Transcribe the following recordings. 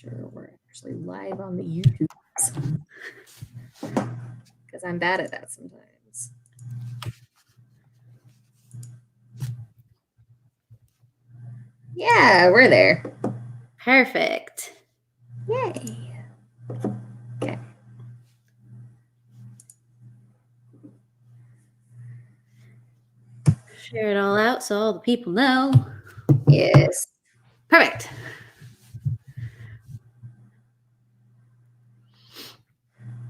Sure, we're actually live on the YouTube because I'm bad at that sometimes. Yeah, we're there. Perfect. Yay. Okay. Share it all out so all the people know. Yes. Perfect.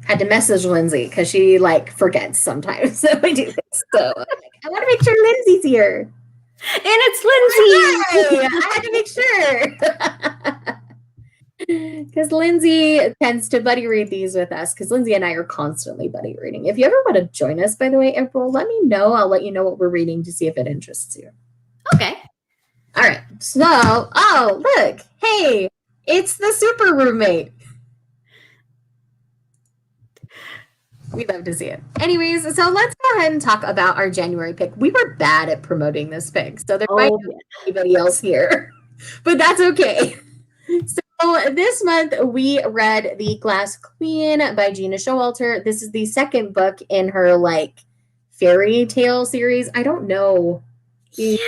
Had to message Lindsay because she forgets sometimes that we do this. So I want to make sure Lindsay's here. And it's Lindsay. Hi! I had to make sure. Because Lindsay tends to buddy read these with us because Lindsay and I are constantly buddy reading. If you ever want to join us, by the way, April, let me know. I'll let you know what we're reading to see if it interests you. Okay. All right. So, oh, look. Hey, it's the super roommate. We love to see it. Anyways, so let's go ahead and talk about our January pick. We were bad at promoting this pick, so there might not be anybody else here, but that's okay. So this month we read The Glass Queen by Gena Showalter. This is the second book in her fairy tale series. I don't know. Yeah.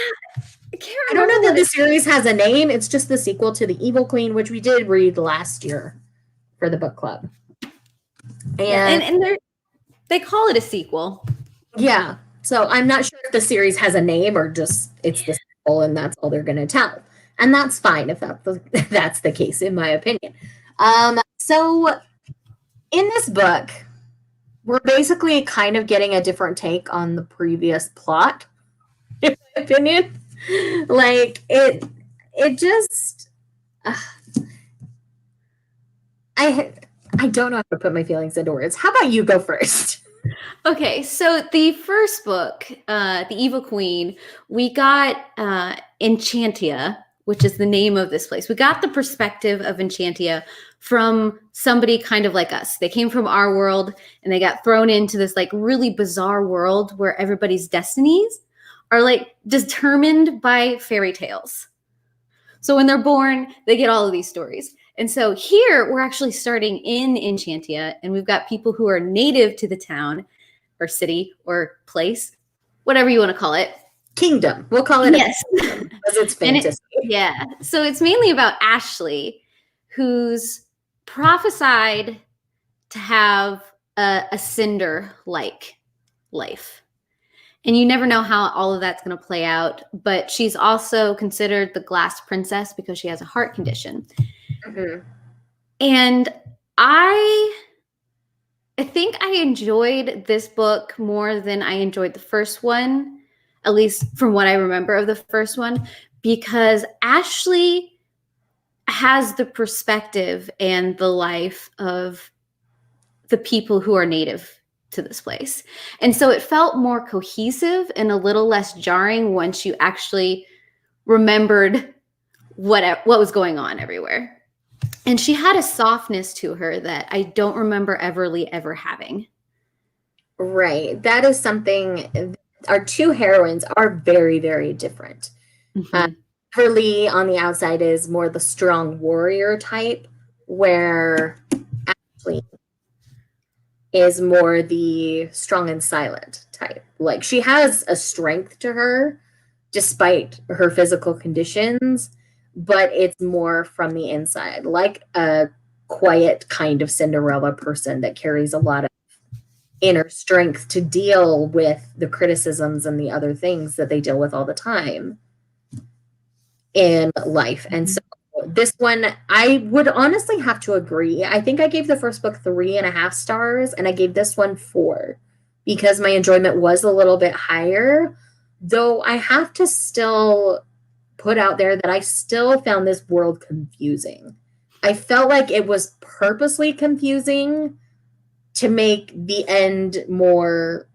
I don't know that the series has a name. It's just the sequel to The Evil Queen, which we did read last year for the book club. And they call it a sequel. Yeah. So I'm not sure if the series has a name or just it's the sequel and that's all they're going to tell. And that's fine if that's the case, in my opinion. So in this book, we're basically kind of getting a different take on the previous plot, in my opinion. It just... I don't know how to put my feelings into words. How about you go first? Okay, so the first book, The Evil Queen, we got Enchantia, which is the name of this place. We got the perspective of Enchantia from somebody kind of like us. They came from our world and they got thrown into this really bizarre world where everybody's destinies are determined by fairy tales. So when they're born, they get all of these stories. And so here we're actually starting in Enchantia, and we've got people who are native to the town or city or place, whatever you want to call it. Kingdom. We'll call it yes. A kingdom because it's fantasy. Yeah. So it's mainly about Ashley, who's prophesied to have a cinder-like life. And you never know how all of that's going to play out. But she's also considered the glass princess because she has a heart condition. Mm-hmm. And I think I enjoyed this book more than I enjoyed the first one, at least from what I remember of the first one, because Ashley has the perspective and the life of the people who are native to this place. And so it felt more cohesive and a little less jarring once you actually remembered what was going on everywhere. And she had a softness to her that I don't remember Everly ever having. Right. That is something. Our two heroines are very, very different. Mm-hmm. Everly on the outside is more the strong warrior type, where Ashley is more the strong and silent type. She has a strength to her despite her physical conditions, but it's more from the inside, like a quiet kind of Cinderella person that carries a lot of inner strength to deal with the criticisms and the other things that they deal with all the time in life. And so this one, I would honestly have to agree. I think I gave the first book 3.5 stars, and I gave this one 4 because my enjoyment was a little bit higher, though I have to still put out there that I still found this world confusing. I felt like it was purposely confusing to make the end more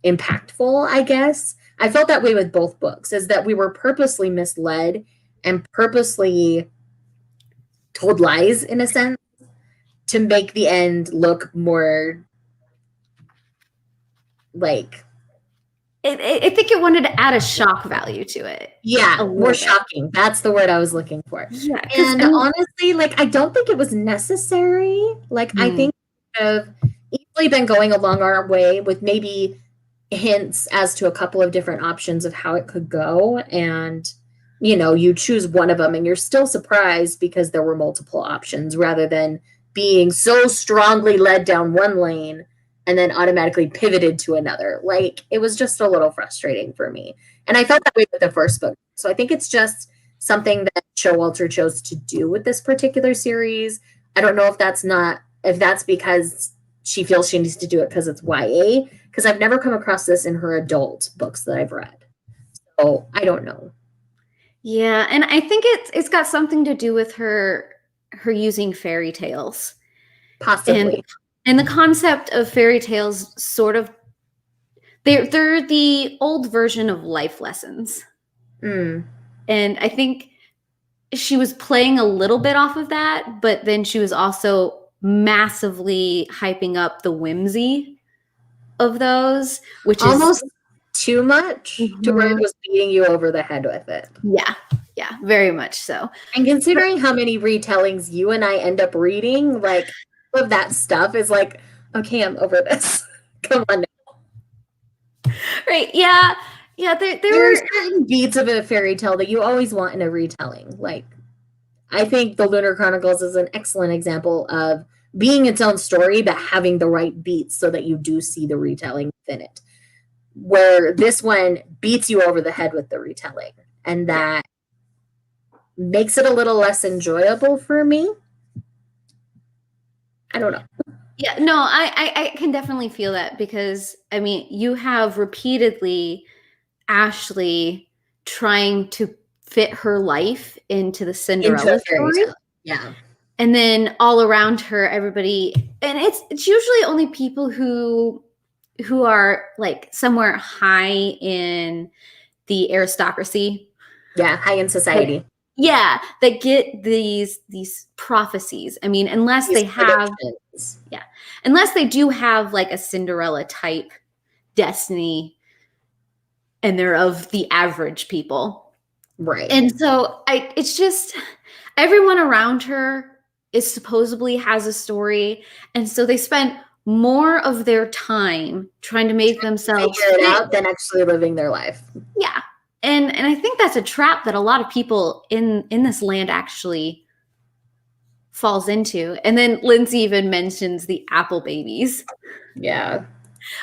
impactful, I guess. I felt that way with both books, is that we were purposely misled and purposely told lies, in a sense, to make the end look more I think it wanted to add a shock value to it. Yeah, more shocking. That's the word I was looking for. Yeah, and honestly, like, I don't think it was necessary. Like, I think we have easily been going along our way with maybe hints as to a couple of different options of how it could go, and you choose one of them and you're still surprised because there were multiple options rather than being so strongly led down one lane and then automatically pivoted to another. Like, it was just a little frustrating for me. And I felt that way with the first book. So I think it's just something that Showalter chose to do with this particular series. I don't know if that's because she feels she needs to do it because it's YA, because I've never come across this in her adult books that I've read. So I don't know. Yeah, and I think it's got something to do with her using fairy tales. Possibly. And the concept of fairy tales sort of they're the old version of life lessons. And I think she was playing a little bit off of that, but then she was also massively hyping up the whimsy of those, which almost is too much to where it was beating you over the head with it. Yeah, very much so. And considering how many retellings you and I end up reading, like, all of that stuff is like, okay, I'm over this. Come on now. Right, yeah. There are certain beats of a fairy tale that you always want in a retelling. Like, I think The Lunar Chronicles is an excellent example of being its own story, but having the right beats so that you do see the retelling within it. Where this one beats you over the head with the retelling, and that makes it a little less enjoyable for me. I don't know. Yeah, no, I can definitely feel that, because, I mean, you have repeatedly Ashley trying to fit her life into the Cinderella story. Yeah. And then all around her, everybody, and it's usually only people who are like somewhere high in the aristocracy. Yeah, high in society. That get these prophecies. I mean, unless they do have like a Cinderella type destiny, and they're of the average people. Right. And so it's just everyone around her is supposedly has a story. And so they spent more of their time trying to make themselves figure it out than actually living their life. Yeah. And I think that's a trap that a lot of people in this land actually falls into. And then Lindsay even mentions the apple babies. Yeah.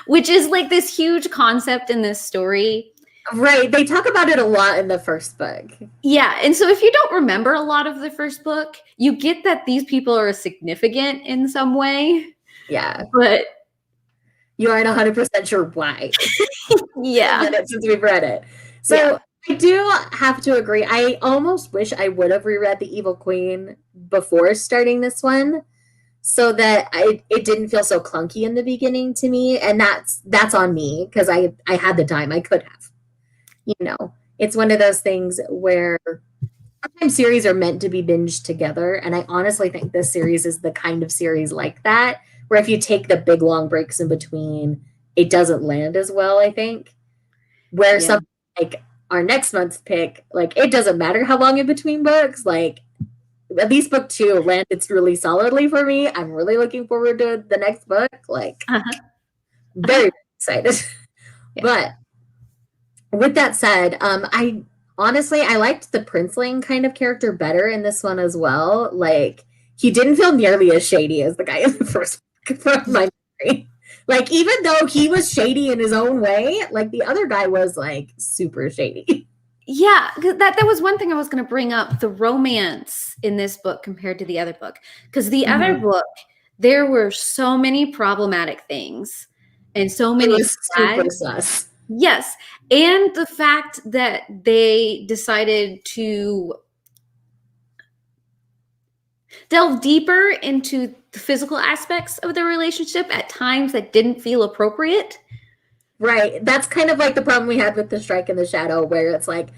Which is like this huge concept in this story. Right. They talk about it a lot in the first book. Yeah. And so if you don't remember a lot of the first book, you get that these people are significant in some way. Yeah. But you aren't 100% sure why. Yeah. Since we've read it. So I do have to agree. I almost wish I would have reread The Evil Queen before starting this one, so that it didn't feel so clunky in the beginning to me. And that's on me, because I had the time. I could have. It's one of those things where sometimes series are meant to be binged together. And I honestly think this series is the kind of series like that, where if you take the big long breaks in between, it doesn't land as well, I think. Where something like our next month's pick, like, it doesn't matter how long in between books, like, at least book 2 landed really solidly for me. I'm really looking forward to the next book. Like, very excited. But with that said, I liked the princeling kind of character better in this one as well. Like, he didn't feel nearly as shady as the guy in the first book from my memory. Like, even though he was shady in his own way, like, the other guy was like super shady. Yeah, that was one thing I was going to bring up, the romance in this book compared to the other book. Because the other book, there were so many problematic things and so many super sus. Yes. And the fact that they decided to delve deeper into the physical aspects of their relationship at times that didn't feel appropriate. Right. That's kind of like the problem we had with The Strike in the Shadow, where it's like,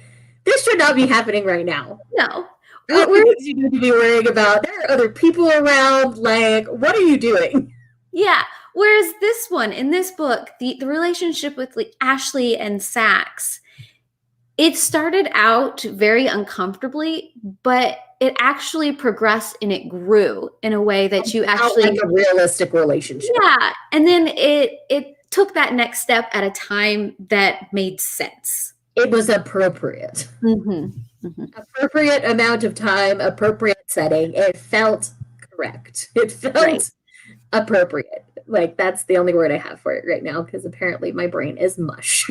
this should not be happening right now. No. What things you need to be worrying about? There are other people around. Like, what are you doing? Yeah. Whereas this one, in this book, the relationship with like Ashley and Sax, it started out very uncomfortably, but it actually progressed and it grew in a way that you actually like a realistic relationship. Yeah. And then it took that next step at a time that made sense. It was appropriate. Mm-hmm. Mm-hmm. Appropriate amount of time, appropriate setting. It felt correct. It felt appropriate. Like, that's the only word I have for it right now, because apparently my brain is mush.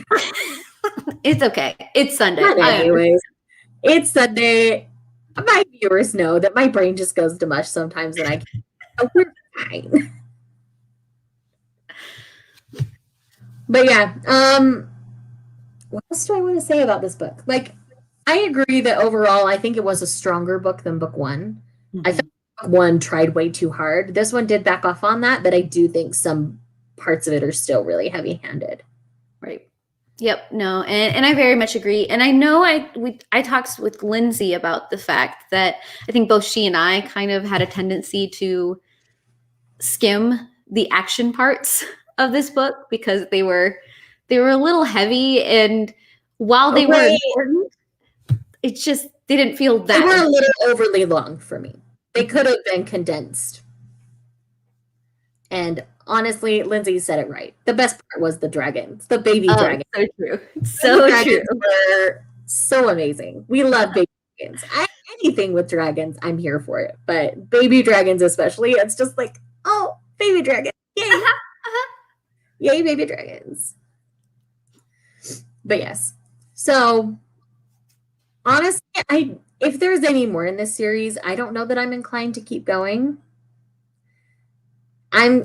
It's okay. It's Sunday. But anyways, it's Sunday. My viewers know that my brain just goes to mush sometimes, and we're fine. But yeah, what else do I want to say about this book? Like, I agree that overall, I think it was a stronger book than book one. Mm-hmm. I felt book one tried way too hard. This one did back off on that, but I do think some parts of it are still really heavy-handed. Right. Yep. No. And I very much agree. And I know I talked with Lindsay about the fact that I think both she and I kind of had a tendency to skim the action parts of this book because they were a little heavy, and while they were important, it just didn't feel that. They were a little overly long for me. They could have been condensed. And honestly, Lindsay said it right. The best part was the dragons, the baby dragons. So true. So true. Were so amazing. We love baby dragons. Anything with dragons, I'm here for it. But baby dragons especially, it's just like, oh, baby dragon. Yay. Yay, baby dragons. But yes. So honestly, if there's any more in this series, I don't know that I'm inclined to keep going. I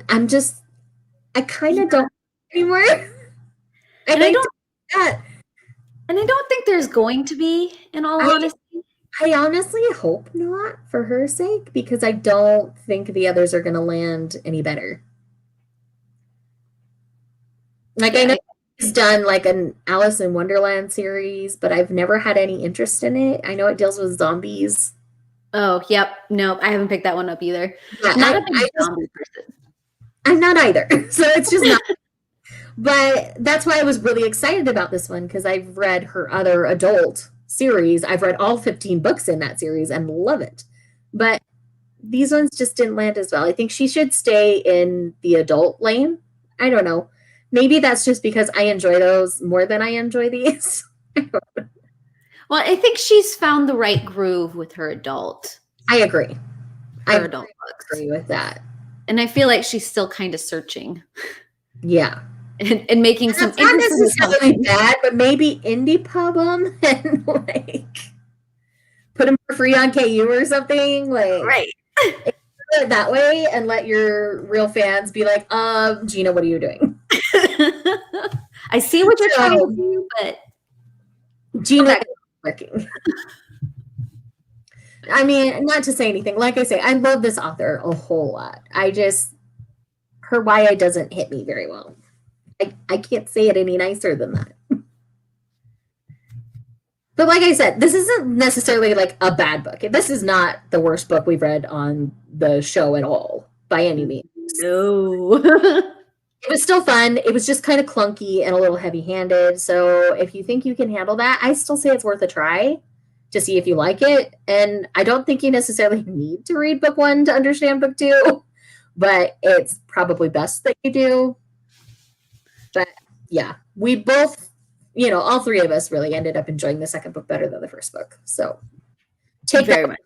kind of don't anymore. I don't think there's going to be, in all honesty. I honestly hope not, for her sake, because I don't think the others are going to land any better. Like, I know he's done like an Alice in Wonderland series, but I've never had any interest in it. I know it deals with zombies. Oh, yep. No, I haven't picked that one up either. Yeah, not a big zombie person. I'm not either. So it's just not. But that's why I was really excited about this one, because I've read her other adult series. I've read all 15 books in that series and love it. But these ones just didn't land as well. I think she should stay in the adult lane. I don't know. Maybe that's just because I enjoy those more than I enjoy these. Well, I think she's found the right groove with her adult. I agree. I adult books. Agree with that. And I feel like she's still kind of searching. Yeah. And making some not necessarily bad, but maybe indie pub them and like put them for free on KU or something. Like, right. That way, and let your real fans be like, Gena, what are you doing? I see what you're trying to do, but Gena is working. I mean, not to say anything. Like I say, I love this author a whole lot. Her YA doesn't hit me very well. I can't say it any nicer than that. But like I said, this isn't necessarily like a bad book. This is not the worst book we've read on the show at all, by any means. No. It was still fun. It was just kind of clunky and a little heavy-handed. So if you think you can handle that, I still say it's worth a try to see if you like it. And I don't think you necessarily need to read book one to understand book two, but it's probably best that you do. But yeah, we both, all three of us really ended up enjoying the second book better than the first book. So take very much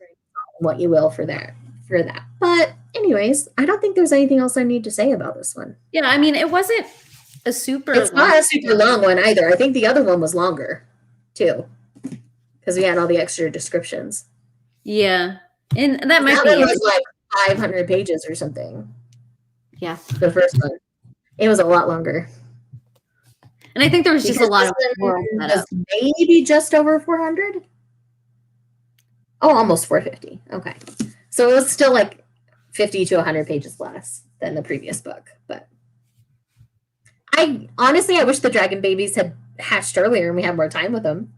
what you will for that. But anyways, I don't think there's anything else I need to say about this one. Yeah, I mean, it wasn't a super It's not a super long one either. I think the other one was longer too, because we had all the extra descriptions. Yeah, and that might be. That one was like 500 pages or something. Yeah, the first one. It was a lot longer. And I think there was just a lot of world setup. Maybe just over 400. Oh, almost 450. Okay. So it was still like 50 to 100 pages less than the previous book. But I wish the dragon babies had hatched earlier and we had more time with them.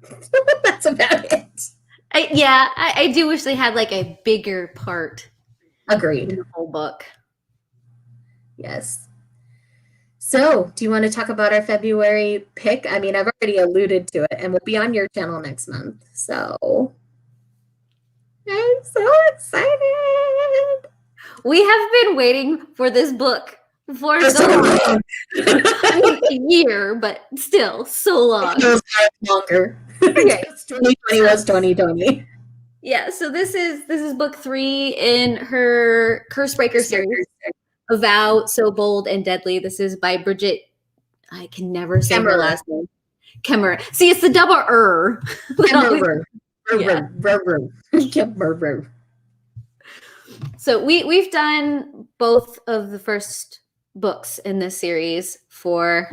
That's about it. I do wish they had like a bigger part. Agreed. In the whole book. Yes. So, do you want to talk about our February pick? I mean, I've already alluded to it, and we'll be on your channel next month. So, I'm so excited. We have been waiting for this book for So so long. long. I mean, a year, but still so long. It feels like longer. Okay. 2020 was 2020. Yeah, so this is book 3 in her Cursebreaker series. A Vow So Bold and Deadly. This is by Bridget. I can never say her last name. Kemmerer. See, it's the double Kemmerer. Yeah. So we've done both of the first books in this series for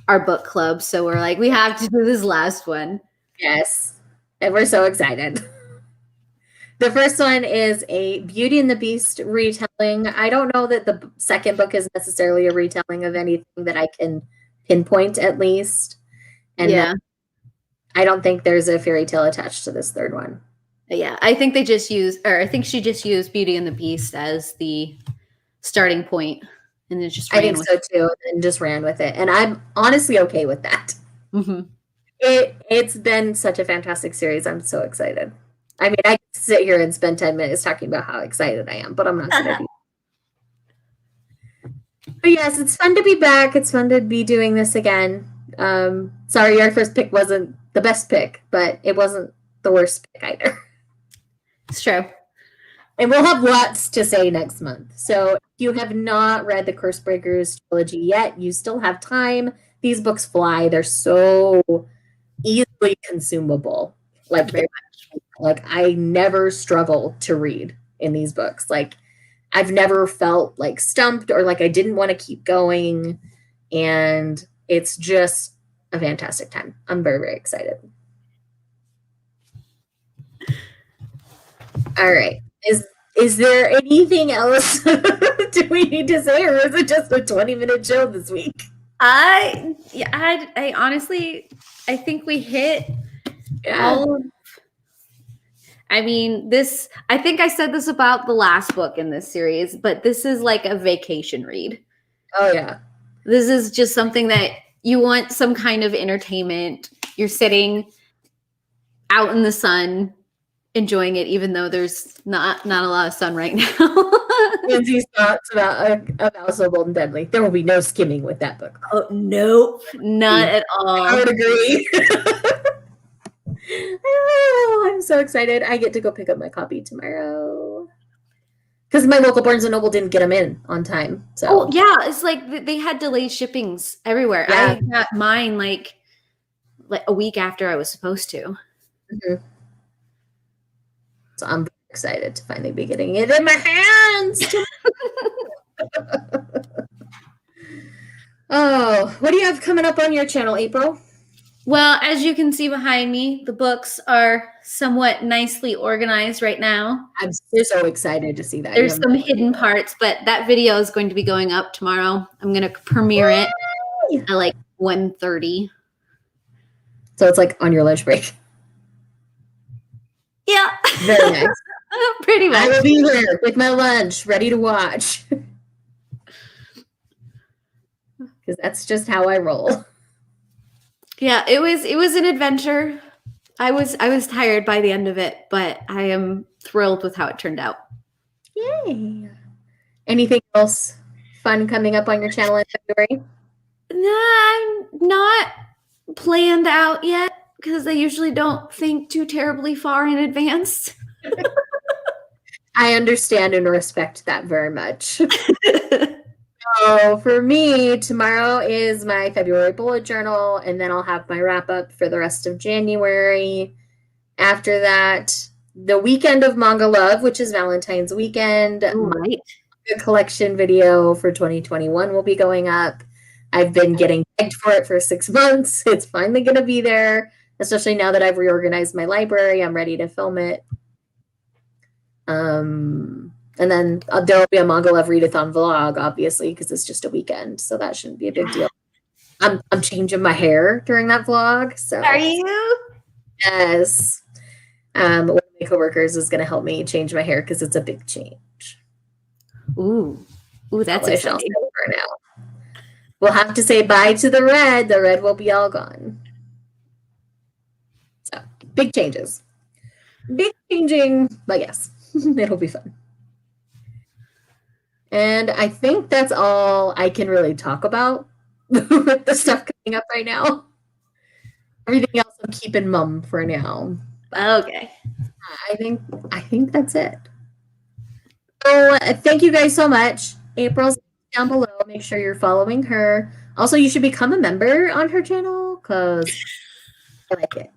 our book club. So we're like, we have to do this last one. Yes. And we're so excited. The first one is a Beauty and the Beast retelling. I don't know that the second book is necessarily a retelling of anything that I can pinpoint, at least. And yeah, I don't think there's a fairy tale attached to this third one. Yeah, I think they just I think she just used Beauty and the Beast as the starting point, and then just I think so too, and just ran with it. And I'm honestly okay with that. Mm-hmm. It's been such a fantastic series. I'm so excited. I mean, I can sit here and spend 10 minutes talking about how excited I am, but I'm not going to be. But yes, it's fun to be back. It's fun to be doing this again. Sorry, our first pick wasn't the best pick, but it wasn't the worst pick either. It's true. And we'll have lots to say next month. So if you have not read the Cursebreakers trilogy yet, you still have time. These books fly. They're so easily consumable. Like, very much. Like, I never struggle to read in these books. Like, I've never felt like stumped or like I didn't want to keep going. And it's just a fantastic time. I'm very, very excited. All right. Is there anything else do we need to say, or is it just a 20-minute show this week? I honestly, I think we hit all of, I mean, this, I think I said this about the last book in this series, but this is like a vacation read. Oh, yeah. This is just something that you want some kind of entertainment. You're sitting out in the sun, enjoying it, even though there's not a lot of sun right now. Lindsay's thoughts about So Bold and Deadly. There will be no skimming with that book. Oh, nope, not at all. I would agree. Oh, I'm so excited. I get to go pick up my copy tomorrow. Because my local Barnes & Noble didn't get them in on time. So. Oh, yeah. It's like they had delayed shippings everywhere. Yeah. I got mine like a week after I was supposed to. Mm-hmm. So I'm excited to finally be getting it in my hands. Oh, what do you have coming up on your channel, April? Well, as you can see behind me, the books are somewhat nicely organized right now. I'm so excited to see that. There's some hidden parts, but that video is going to be going up tomorrow. I'm going to premiere it at like 1:30. So it's like on your lunch break. Yeah. Very nice. Pretty much. I will be here with my lunch, ready to watch. Because that's just how I roll. Yeah, it was an adventure. I was tired by the end of it, but I am thrilled with how it turned out. Yay. Anything else fun coming up on your channel in February? I'm not planned out yet because I usually don't think too terribly far in advance. I understand and respect that very much. So for me, tomorrow is my February bullet journal, and then I'll have my wrap up for the rest of January. After that, the weekend of Manga Love, which is Valentine's weekend. Right. The collection video for 2021 will be going up. I've been getting begged for it for 6 months. It's finally going to be there, especially now that I've reorganized my library. I'm ready to film it. And then there will be a Manga Love readathon vlog, obviously, because it's just a weekend, so that shouldn't be a big deal. I'm changing my hair during that vlog. So are you? Yes. One of my coworkers is going to help me change my hair because it's a big change. Ooh, that's exciting. For now. we'll have to say bye to the red. The red will be all gone. So, big changes. Big changing, but yes, it'll be fun. And I think that's all I can really talk about with the stuff coming up right now. Everything else I'm keeping mum for now. Okay. I think that's it. So thank you guys so much. April's down below. Make sure you're following her. Also, you should become a member on her channel because I like it.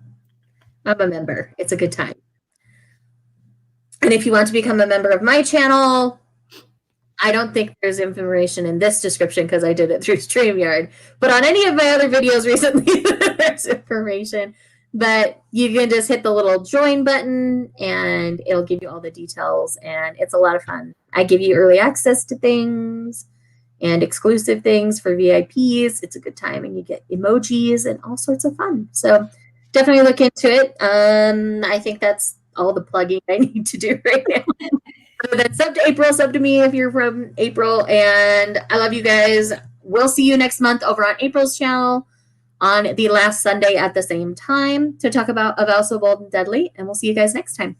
I'm a member. It's a good time. And if you want to become a member of my channel, I don't think there's information in this description because I did it through StreamYard. But on any of my other videos recently, there's information. But you can just hit the little join button and it'll give you all the details. And it's a lot of fun. I give you early access to things and exclusive things for VIPs. It's a good time and you get emojis and all sorts of fun. So definitely look into it. I think that's all the plugging I need to do right now. Then sub to April, sub to me if you're from April. And I love you guys. We'll see you next month over on April's channel on the last Sunday at the same time to talk about A Vow So Bold and Deadly. And we'll see you guys next time.